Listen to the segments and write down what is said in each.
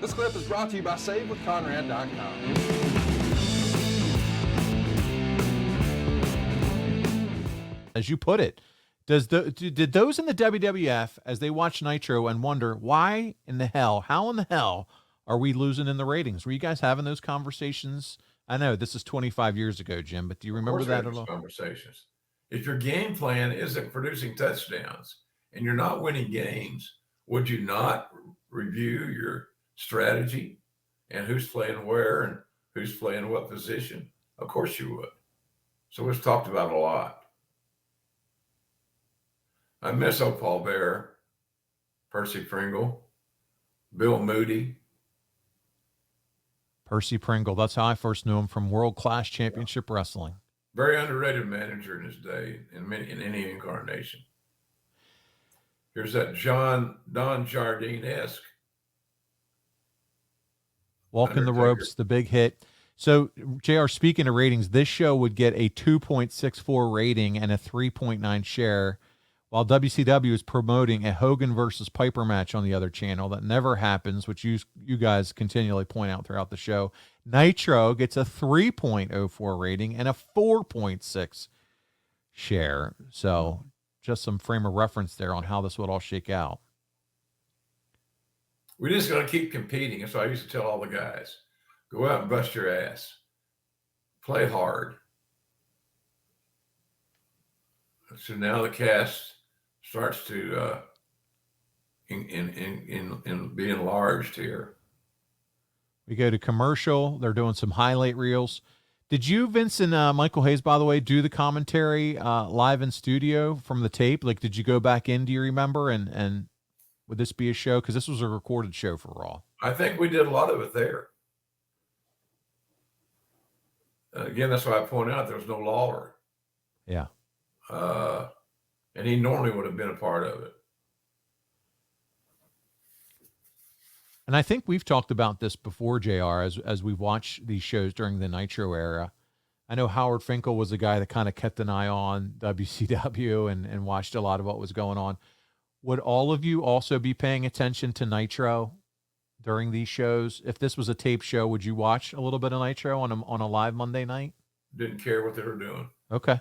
This clip is brought to you by SaveWithConrad.com. As you put it, did those in the WWF, as they watch Nitro and wonder, how in the hell are we losing in the ratings? Were you guys having those conversations? I know this is 25 years ago, Jim, but do you remember that at all? Conversations. If your game plan isn't producing touchdowns and you're not winning games, would you not review your strategy and who's playing where and who's playing what position? Of course you would. So it's talked about a lot. I miss old Paul Bear, Percy Pringle, Bill Moody. Percy Pringle, that's how I first knew him, from World Class Championship Wrestling. Very underrated manager in his day, in any incarnation. Here's that Don Jardine-esque. Walking the ropes, the big hit. So, JR, speaking of ratings, this show would get a 2.64 rating and a 3.9 share, while WCW is promoting a Hogan versus Piper match on the other channel that never happens, which you guys continually point out throughout the show. Nitro gets a 3.04 rating and a 4.6 share. So just some frame of reference there on how this would all shake out. We're just going to keep competing. That's what I used to tell all the guys. Go out and bust your ass. Play hard. So now the cast starts to be enlarged here. We go to commercial. They're doing some highlight reels. Did you, Vince and Michael Hayes, by the way, do the commentary live in studio from the tape? Like, did you go back in, do you remember? And would this be a show? Because this was a recorded show for Raw. I think we did a lot of it there. Again, that's why I point out there was no Lawler. Yeah. And he normally would have been a part of it. And I think we've talked about this before, JR, as we watch these shows during the Nitro era. I know Howard Finkel was a guy that kind of kept an eye on WCW and watched a lot of what was going on. Would all of you also be paying attention to Nitro during these shows? If this was a tape show, would you watch a little bit of Nitro on a live Monday night? Didn't care what they were doing. Okay.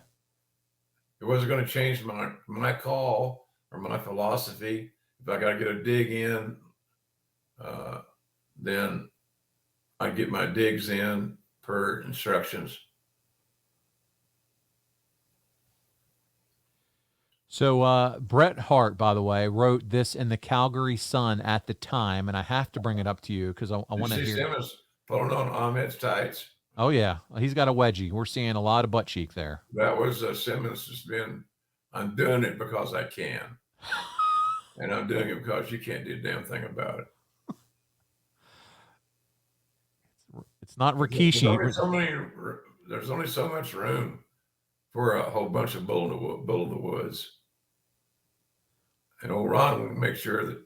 It wasn't going to change my call or my philosophy. If I got to get a dig in, then I get my digs in per instructions. So Bret Hart, by the way, wrote this in the Calgary Sun at the time, and I have to bring it up to you because I want to hear. Simmons pulling on Ahmed's tights. Oh, yeah. He's got a wedgie. We're seeing a lot of butt cheek there. That was Simmons has been, I'm doing it because I can. And I'm doing it because you can't do a damn thing about it. It's not Rikishi. There's only so much room for a whole bunch of bull of the woods. And old Ron would make sure that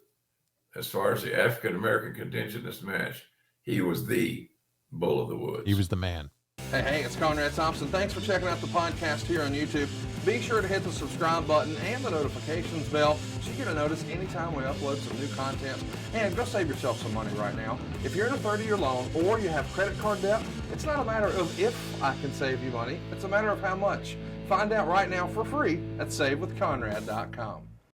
as far as the African-American contingent in this match, he was the bull of the woods. He was the man. Hey, it's Conrad Thompson. Thanks for checking out the podcast here on YouTube. Be sure to hit the subscribe button and the notifications bell so you get a notice anytime we upload some new content. And go save yourself some money right now. If you're in a 30-year loan or you have credit card debt, it's not a matter of if I can save you money. It's a matter of how much. Find out right now for free at SaveWithConrad.com.